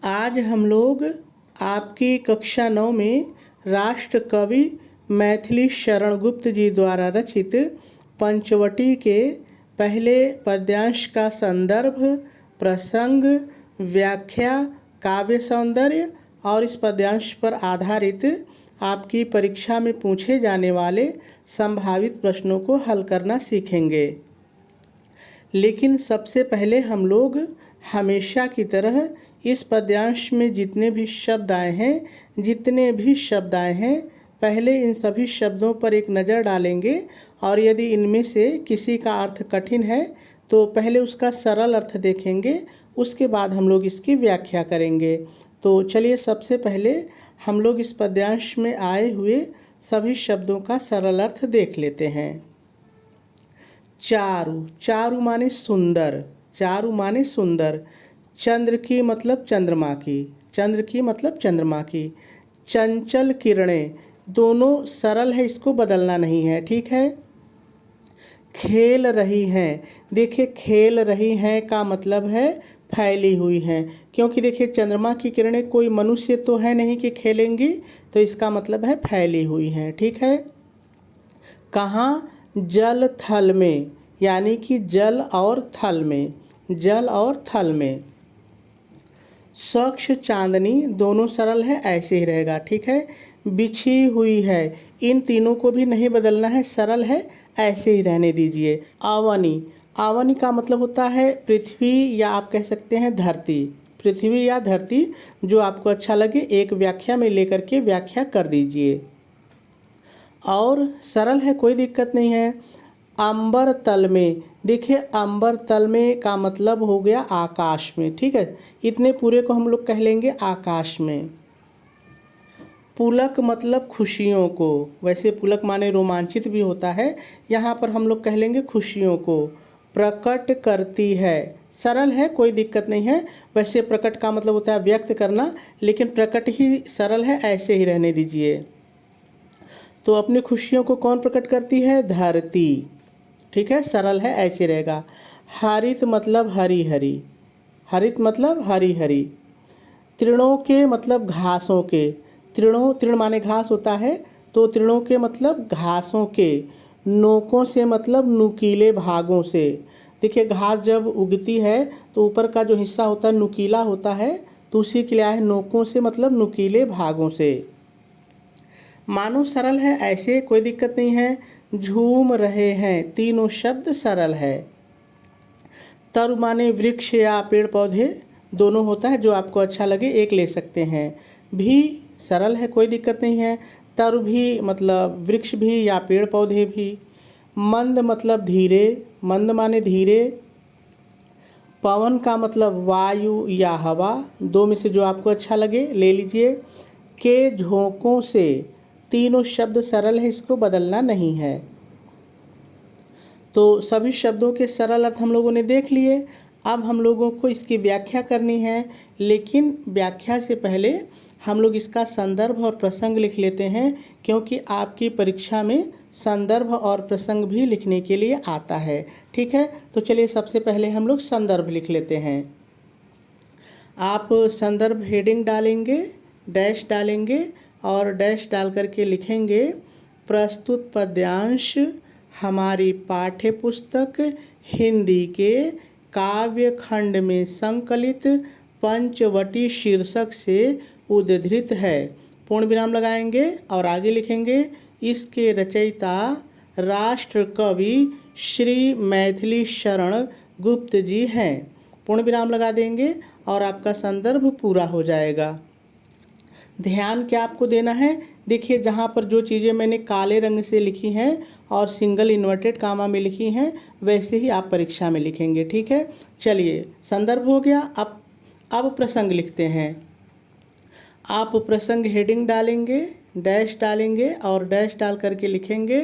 आज हम लोग आपकी कक्षा 9 में राष्ट्र कवि मैथिली शरण गुप्त जी द्वारा रचित पंचवटी के पहले पद्यांश का संदर्भ, प्रसंग, व्याख्या, काव्य सौंदर्य और इस पद्यांश पर आधारित आपकी परीक्षा में पूछे जाने वाले संभावित प्रश्नों को हल करना सीखेंगे। लेकिन सबसे पहले हम लोग हमेशा की तरह इस पद्यांश में जितने भी शब्द आए हैं पहले इन सभी शब्दों पर एक नज़र डालेंगे और यदि इनमें से किसी का अर्थ कठिन है तो पहले उसका सरल अर्थ देखेंगे, उसके बाद हम लोग इसकी व्याख्या करेंगे। तो चलिए सबसे पहले हम लोग इस पद्यांश में आए हुए सभी शब्दों का सरल अर्थ देख लेते हैं। चारु, चारु माने सुंदर, चारु माने सुंदर। चंद्र की मतलब चंद्रमा की, चंद्र की मतलब चंद्रमा की। चंचल किरणें, दोनों सरल है, इसको बदलना नहीं है, ठीक है। खेल रही हैं, देखिए खेल रही हैं का मतलब है फैली हुई हैं, क्योंकि देखिए चंद्रमा की किरणें कोई मनुष्य तो है नहीं कि खेलेंगी, तो इसका मतलब है फैली हुई हैं, ठीक है। कहाँ? जल थल में, यानी कि जल और थल में, जल और थल में। स्वच्छ चांदनी, दोनों सरल है, ऐसे ही रहेगा, ठीक है। बिछी हुई है, इन तीनों को भी नहीं बदलना है, सरल है, ऐसे ही रहने दीजिए। आवनी, आवनी का मतलब होता है पृथ्वी या आप कह सकते हैं धरती, पृथ्वी या धरती, जो आपको अच्छा लगे एक व्याख्या में लेकर के व्याख्या कर दीजिए। और सरल है, कोई दिक्कत नहीं है। अंबर तल में, देखिए अंबर तल में का मतलब हो गया आकाश में, ठीक है। इतने पूरे को हम लोग कह लेंगे आकाश में। पुलक मतलब खुशियों को, वैसे पुलक माने रोमांचित भी होता है, यहाँ पर हम लोग कह लेंगे खुशियों को। प्रकट करती है, सरल है, कोई दिक्कत नहीं है। वैसे प्रकट का मतलब होता है व्यक्त करना, लेकिन प्रकट ही सरल है, ऐसे ही रहने दीजिए। तो अपनी खुशियों को कौन प्रकट करती है? धरती, ठीक है, सरल है, ऐसे रहेगा। हरित मतलब हरी हरी, हरित मतलब हरी हरी। तृणों के मतलब घासों के, तृणों, तृण माने घास होता है, तो तृणों के मतलब घासों के। नोकों से मतलब नुकीले भागों से, देखिए घास जब उगती है तो ऊपर का जो हिस्सा होता है नुकीला होता है, तो उसी के लिए आए नोकों से मतलब नुकीले भागों से। मानो सरल है, ऐसे कोई दिक्कत नहीं है। झूम रहे हैं, तीनों शब्द सरल है। तरु माने वृक्ष या पेड़ पौधे, दोनों होता है, जो आपको अच्छा लगे एक ले सकते हैं। भी सरल है, कोई दिक्कत नहीं है। तरु भी मतलब वृक्ष भी या पेड़ पौधे भी। मंद मतलब धीरे, मंद माने धीरे। पवन का मतलब वायु या हवा, दो में से जो आपको अच्छा लगे ले लीजिए। के झोंकों से, तीनों शब्द सरल है, इसको बदलना नहीं है। तो सभी शब्दों के सरल अर्थ हम लोगों ने देख लिए। अब हम लोगों को इसकी व्याख्या करनी है, लेकिन व्याख्या से पहले हम लोग इसका संदर्भ और प्रसंग लिख लेते हैं, क्योंकि आपकी परीक्षा में संदर्भ और प्रसंग भी लिखने के लिए आता है, ठीक है। तो चलिए सबसे पहले हम लोग संदर्भ लिख लेते हैं। आप संदर्भ हेडिंग डालेंगे, डैश डालेंगे और डैश डाल करके लिखेंगे प्रस्तुत पद्यांश हमारी पाठ्य पुस्तक हिंदी के काव्य खंड में संकलित पंचवटी शीर्षक से उद्धृत है। पूर्ण विराम लगाएंगे और आगे लिखेंगे इसके रचयिता राष्ट्र कवि श्री मैथिली शरण गुप्त जी हैं। पूर्ण विराम लगा देंगे और आपका संदर्भ पूरा हो जाएगा। ध्यान क्या आपको देना है, देखिए जहाँ पर जो चीज़ें मैंने काले रंग से लिखी हैं और सिंगल इन्वर्टेड कामा में लिखी हैं, वैसे ही आप परीक्षा में लिखेंगे, ठीक है। चलिए संदर्भ हो गया, अब प्रसंग लिखते हैं। आप प्रसंग हेडिंग डालेंगे, डैश डालेंगे और डैश डाल करके लिखेंगे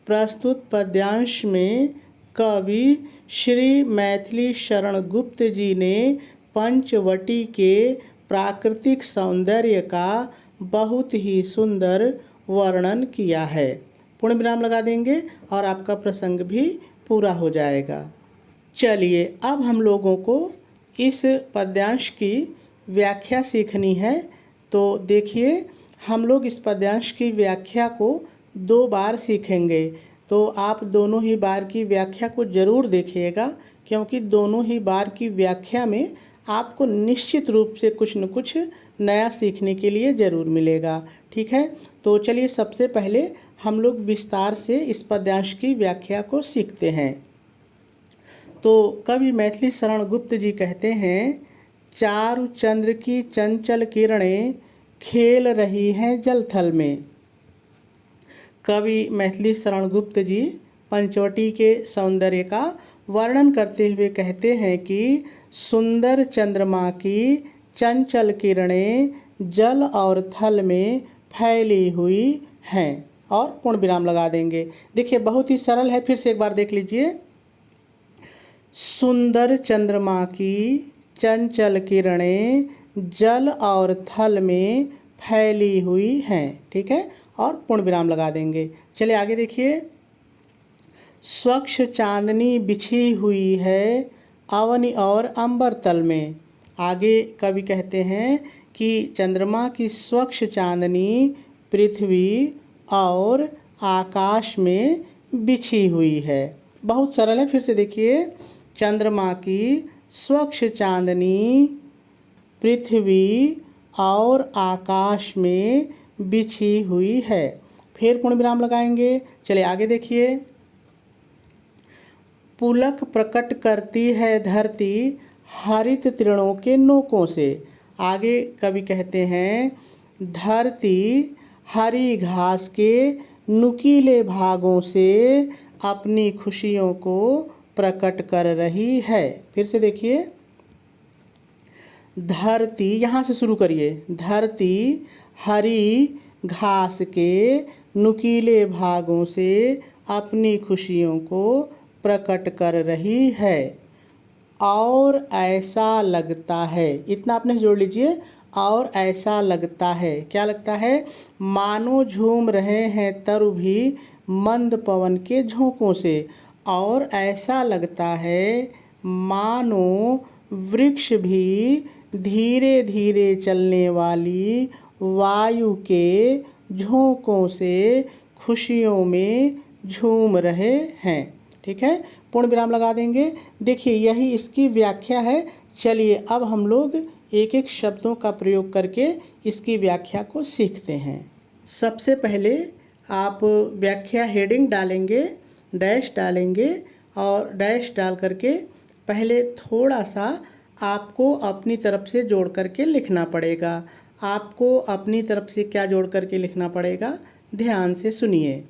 प्रस्तुत पद्यांश में कवि श्री मैथिली शरण गुप्त जी ने पंचवटी के प्राकृतिक सौंदर्य का बहुत ही सुंदर वर्णन किया है। पूर्ण विराम लगा देंगे और आपका प्रसंग भी पूरा हो जाएगा। चलिए अब हम लोगों को इस पद्यांश की व्याख्या सीखनी है तो देखिए हम लोग इस पद्यांश की व्याख्या को 2 बार सीखेंगे। तो आप दोनों ही बार की व्याख्या को ज़रूर देखिएगा, क्योंकि दोनों ही बार की व्याख्या में आपको निश्चित रूप से कुछ न कुछ नया सीखने के लिए ज़रूर मिलेगा। ठीक है, तो चलिए सबसे पहले हम लोग विस्तार से इस पद्यांश की व्याख्या को सीखते हैं। तो कवि मैथिली शरण गुप्त जी कहते हैं, चारु चंद्र की चंचल किरणें खेल रही हैं जल थल में। कवि मैथिली शरण गुप्त जी पंचवटी के सौंदर्य का वर्णन करते हुए कहते हैं कि सुंदर चंद्रमा की चंचल किरणें जल और थल में फैली हुई हैं, और पूर्ण विराम लगा देंगे। देखिए बहुत ही सरल है, फिर से एक बार देख लीजिए। सुंदर चंद्रमा की चंचल किरणें जल और थल में फैली हुई हैं, ठीक है, और पूर्ण विराम लगा देंगे। चलिए आगे देखिए। स्वच्छ चांदनी बिछी हुई है अवनी और अंबर तल में। आगे कवि कहते हैं कि चंद्रमा की स्वच्छ चांदनी पृथ्वी और आकाश में बिछी हुई है। बहुत सरल है, फिर से देखिए। चंद्रमा की स्वच्छ चांदनी पृथ्वी और आकाश में बिछी हुई है। फिर पूर्ण विराम लगाएंगे। चलिए आगे देखिए। पुलक प्रकट करती है धरती हरित तृणों के नोकों से। आगे कवि कहते हैं, धरती हरी घास के नुकीले भागों से अपनी खुशियों को प्रकट कर रही है। फिर से देखिए। धरती, यहाँ से शुरू करिए। धरती हरी घास के नुकीले भागों से अपनी खुशियों को प्रकट कर रही है। और ऐसा लगता है, इतना आपने जोड़ लीजिए। और ऐसा लगता है, क्या लगता है? मानो झूम रहे हैं तरु भी मंद पवन के झोंकों से। और ऐसा लगता है मानो वृक्ष भी धीरे धीरे चलने वाली वायु के झोंकों से खुशियों में झूम रहे हैं। ठीक है, पूर्ण विराम लगा देंगे। देखिए यही इसकी व्याख्या है। चलिए अब हम लोग एक एक शब्दों का प्रयोग करके इसकी व्याख्या को सीखते हैं। सबसे पहले आप व्याख्या हेडिंग डालेंगे, डैश डालेंगे, और डैश डाल करके पहले थोड़ा सा आपको अपनी तरफ से जोड़ करके लिखना पड़ेगा। आपको अपनी तरफ से क्या जोड़ करके लिखना पड़ेगा, ध्यान से सुनिए।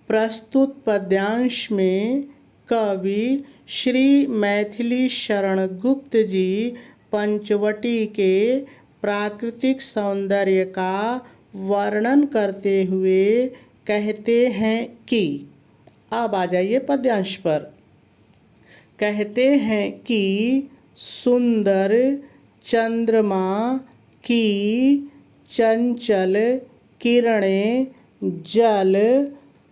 प्रस्तुत पद्यांश में कवि श्री मैथिली शरण गुप्त जी पंचवटी के प्राकृतिक सौंदर्य का वर्णन करते हुए कहते हैं कि, अब आ जाइए पद्यांश पर। कहते हैं कि सुंदर चंद्रमा की चंचल किरणें जल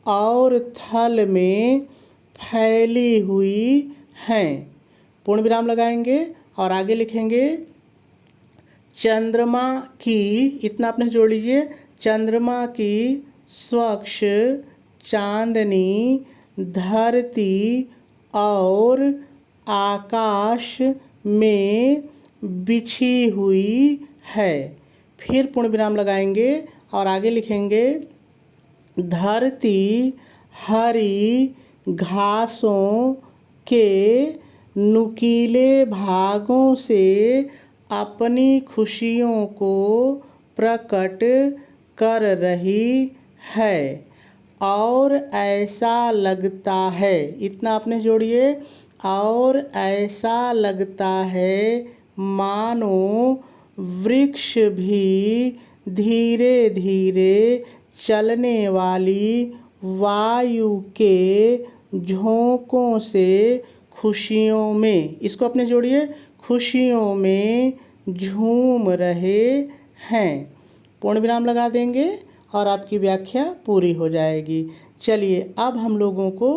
और थल में फैली हुई हैं। पूर्ण विराम लगाएंगे और आगे लिखेंगे, चंद्रमा की, इतना आपने जोड़ लीजिए, चंद्रमा की स्वच्छ चांदनी धरती और आकाश में बिछी हुई है। फिर पूर्ण विराम लगाएंगे और आगे लिखेंगे, धरती हरी घासों के नुकीले भागों से अपनी खुशियों को प्रकट कर रही है। और ऐसा लगता है, इतना आपने जोड़िए, और ऐसा लगता है मानो वृक्ष भी धीरे धीरे चलने वाली वायु के झोंकों से खुशियों में, इसको अपने जोड़िए, खुशियों में झूम रहे हैं। पूर्ण विराम लगा देंगे और आपकी व्याख्या पूरी हो जाएगी। चलिए अब हम लोगों को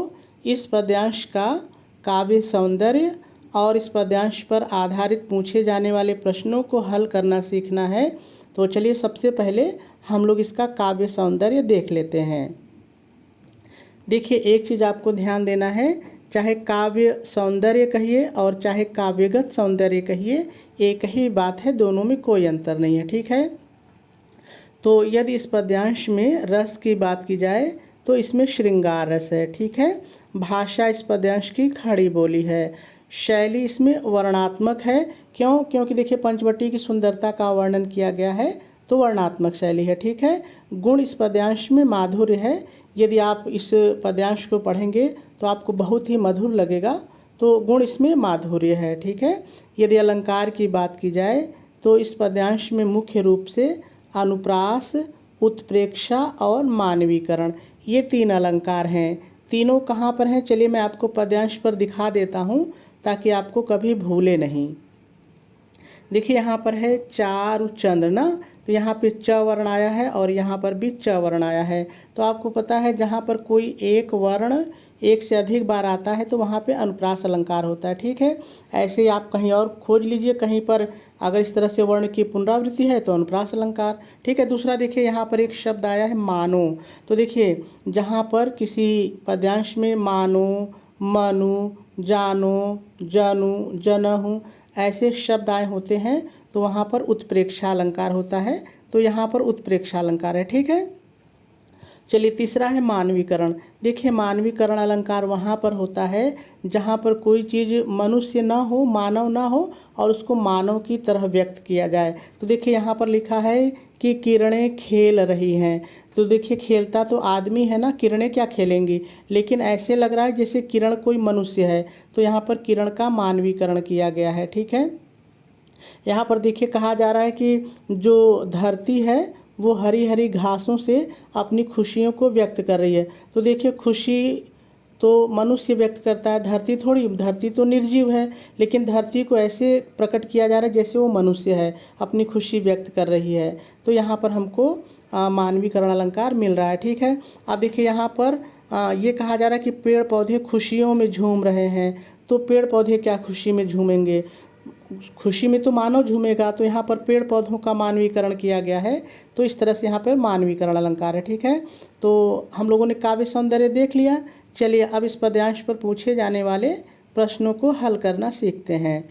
इस पद्यांश का काव्य सौंदर्य और इस पद्यांश पर आधारित पूछे जाने वाले प्रश्नों को हल करना सीखना है। तो चलिए सबसे पहले हम लोग इसका काव्य सौंदर्य देख लेते हैं। देखिए एक चीज़ आपको ध्यान देना है, चाहे काव्य सौंदर्य कहिए और चाहे काव्यगत सौंदर्य कहिए, एक ही बात है, दोनों में कोई अंतर नहीं है। ठीक है। तो यदि इस पद्यांश में रस की बात की जाए तो इसमें श्रृंगार रस है। ठीक है। भाषा इस पद्यांश की खड़ी बोली है। शैली इसमें वर्णात्मक है। क्यों? क्योंकि देखिए पंचवटी की सुंदरता का वर्णन किया गया है, तो वर्णात्मक शैली है। ठीक है। गुण इस पद्यांश में माधुर्य है। यदि आप इस पद्यांश को पढ़ेंगे तो आपको बहुत ही मधुर लगेगा, तो गुण इसमें माधुर्य है। ठीक है। यदि अलंकार की बात की जाए तो इस पद्यांश में मुख्य रूप से अनुप्रास, उत्प्रेक्षा और मानवीकरण, ये 3 अलंकार हैं। तीनों कहाँ पर हैं? चलिए मैं आपको पद्यांश पर दिखा देता हूँ ताकि आपको कभी भूले नहीं। देखिए यहाँ पर है चारु चंद्र ना, तो यहाँ पे च वर्ण आया है और यहाँ पर भी च वर्ण आया है। तो आपको पता है जहाँ पर कोई एक वर्ण एक से अधिक बार आता है तो वहाँ पे अनुप्रास अलंकार होता है। ठीक है। ऐसे ही आप कहीं और खोज लीजिए, कहीं पर अगर इस तरह से वर्ण की पुनरावृत्ति है तो अनुप्रास अलंकार। ठीक है। दूसरा देखिए यहाँ पर एक शब्द आया है मानो। तो देखिए जहाँ पर किसी पद्यांश में मानो, मनु, जानो, जनु, जनहु ऐसे शब्द आए होते हैं तो वहाँ पर उत्प्रेक्षा अलंकार होता है, तो यहाँ पर उत्प्रेक्षा अलंकार है। ठीक है। चलिए तीसरा है मानवीकरण। देखिए मानवीकरण अलंकार वहाँ पर होता है जहाँ पर कोई चीज़ मनुष्य ना हो, मानव ना हो और उसको मानव की तरह व्यक्त किया जाए। तो देखिए यहाँ पर लिखा है कि किरणें खेल रही हैं। तो देखिए खेलता तो आदमी है ना, किरणें क्या खेलेंगी, लेकिन ऐसे लग रहा है जैसे किरण कोई मनुष्य है, तो यहाँ पर किरण का मानवीकरण किया गया है। ठीक है। यहाँ पर देखिए कहा जा रहा है कि जो धरती है वो हरी हरी घासों से अपनी खुशियों को व्यक्त कर रही है। तो देखिए खुशी तो मनुष्य व्यक्त करता है, धरती थोड़ी, धरती तो निर्जीव है, लेकिन धरती को ऐसे प्रकट किया जा रहा है जैसे वो मनुष्य है, अपनी खुशी व्यक्त कर रही है। तो यहाँ पर हमको मानवीकरण अलंकार मिल रहा है। ठीक है। अब देखिए यहाँ पर ये कहा जा रहा है कि पेड़ पौधे खुशियों में झूम रहे हैं। तो पेड़ पौधे क्या खुशी में झूमेंगे? खुशी में तो मानव झूमेगा, तो यहाँ पर पेड़ पौधों का मानवीकरण किया गया है। तो इस तरह से यहाँ पर मानवीकरण अलंकार है। ठीक है। तो हम लोगों ने काव्य सौंदर्य देख लिया। चलिए अब इस पद्यांश पर पूछे जाने वाले प्रश्नों को हल करना सीखते हैं।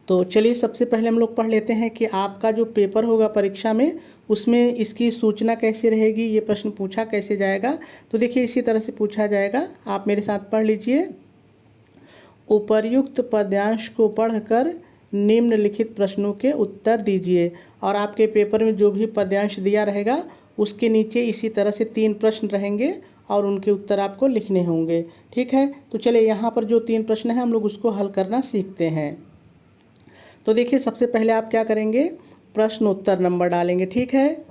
तो चलिए सबसे पहले हम लोग पढ़ लेते हैं कि आपका जो पेपर होगा परीक्षा में उसमें इसकी सूचना कैसे रहेगी, ये प्रश्न पूछा कैसे जाएगा। तो देखिए इसी तरह से पूछा जाएगा, आप मेरे साथ पढ़ लीजिए। उपर्युक्त पद्यांश को पढ़कर निम्नलिखित प्रश्नों के उत्तर दीजिए। और आपके पेपर में जो भी पद्यांश दिया रहेगा उसके नीचे इसी तरह से 3 प्रश्न रहेंगे और उनके उत्तर आपको लिखने होंगे। ठीक है। तो चलिए यहाँ पर जो 3 प्रश्न हैं हम लोग उसको हल करना सीखते हैं। तो देखिए सबसे पहले आप क्या करेंगे, प्रश्नोत्तर नंबर डालेंगे। ठीक है।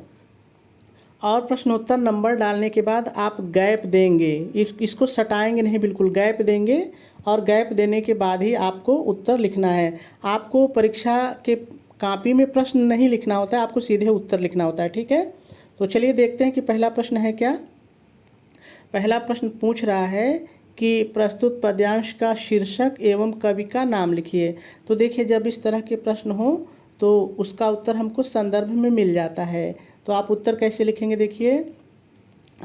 और प्रश्नोत्तर नंबर डालने के बाद आप गैप देंगे, इसको सटाएंगे नहीं, बिल्कुल गैप देंगे और गैप देने के बाद ही आपको उत्तर लिखना है। आपको परीक्षा के कॉपी में प्रश्न नहीं लिखना होता है, आपको सीधे उत्तर लिखना होता है। ठीक है। तो चलिए देखते हैं कि पहला प्रश्न है क्या। पहला प्रश्न पूछ रहा है कि प्रस्तुत पद्यांश का शीर्षक एवं कवि का नाम लिखिए। तो देखिए जब इस तरह के प्रश्न हो तो उसका उत्तर हमको संदर्भ में मिल जाता है। तो आप उत्तर कैसे लिखेंगे, देखिए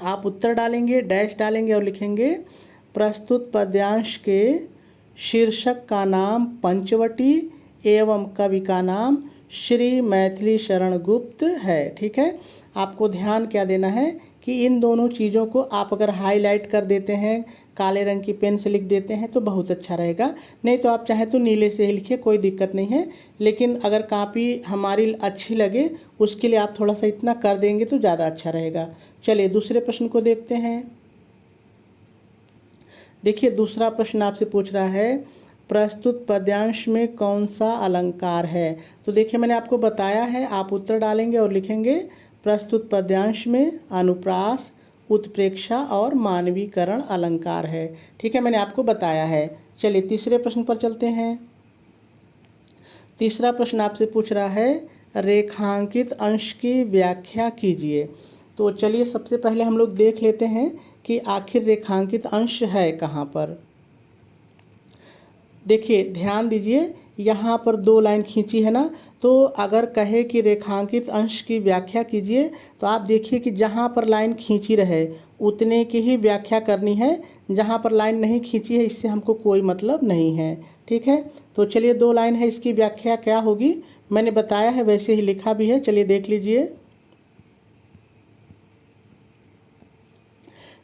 आप उत्तर डालेंगे, डैश डालेंगे और लिखेंगे प्रस्तुत पद्यांश के शीर्षक का नाम पंचवटी एवं कवि का नाम श्री मैथिली शरण गुप्त है। ठीक है। आपको ध्यान क्या देना है कि इन दोनों चीज़ों को आप अगर हाईलाइट कर देते हैं, काले रंग की पेन से लिख देते हैं तो बहुत अच्छा रहेगा, नहीं तो आप चाहें तो नीले से ही लिखिए, कोई दिक्कत नहीं है। लेकिन अगर कॉपी हमारी अच्छी लगे उसके लिए आप थोड़ा सा इतना कर देंगे तो ज़्यादा अच्छा रहेगा। चलिए दूसरे प्रश्न को देखते हैं। देखिए दूसरा प्रश्न आपसे पूछ रहा है प्रस्तुत पद्यांश में कौन सा अलंकार है। तो देखिए मैंने आपको बताया है, आप उत्तर डालेंगे और लिखेंगे प्रस्तुत पद्यांश में अनुप्रास, उत्प्रेक्षा और मानवीकरण अलंकार है। ठीक है, मैंने आपको बताया है। चलिए तीसरे प्रश्न पर चलते हैं। तीसरा प्रश्न आपसे पूछ रहा है रेखांकित अंश की व्याख्या कीजिए। तो चलिए सबसे पहले हम लोग देख लेते हैं कि आखिर रेखांकित अंश है कहाँ पर। देखिए ध्यान दीजिए, यहाँ पर 2 लाइन खींची है ना, तो अगर कहे कि रेखांकित अंश की व्याख्या कीजिए तो आप देखिए कि जहाँ पर लाइन खींची रहे उतने की ही व्याख्या करनी है। जहाँ पर लाइन नहीं खींची है इससे हमको कोई मतलब नहीं है। ठीक है, तो चलिए 2 लाइन है, इसकी व्याख्या क्या होगी मैंने बताया है, वैसे ही लिखा भी है, चलिए देख लीजिए।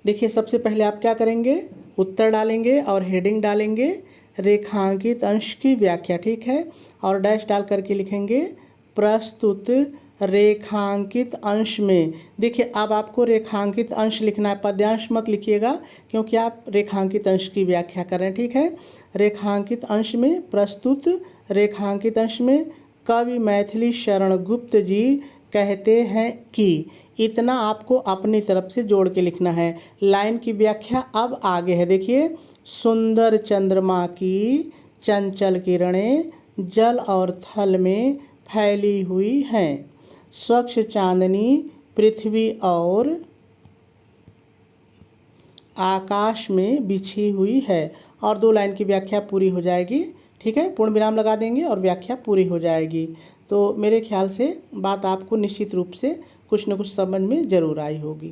देखिए सबसे पहले आप क्या करेंगे, उत्तर डालेंगे और हेडिंग डालेंगे रेखांकित अंश की व्याख्या। ठीक है, और डैश डाल करके लिखेंगे प्रस्तुत रेखांकित अंश में। देखिए अब आपको रेखांकित अंश लिखना है, पद्यांश मत लिखिएगा क्योंकि आप रेखांकित अंश की व्याख्या कर रहे हैं। ठीक है, रेखांकित अंश में, प्रस्तुत रेखांकित अंश में कवि मैथिली शरण गुप्त जी कहते हैं कि, इतना आपको अपनी तरफ से जोड़ के लिखना है। लाइन की व्याख्या अब आगे है, देखिए सुंदर चंद्रमा की चंचल किरणें जल और थल में फैली हुई हैं, स्वच्छ चांदनी पृथ्वी और आकाश में बिछी हुई है। और 2 लाइन की व्याख्या पूरी हो जाएगी। ठीक है, पूर्ण विराम लगा देंगे और व्याख्या पूरी हो जाएगी। तो मेरे ख्याल से बात आपको निश्चित रूप से कुछ न कुछ समझ में ज़रूर आई होगी।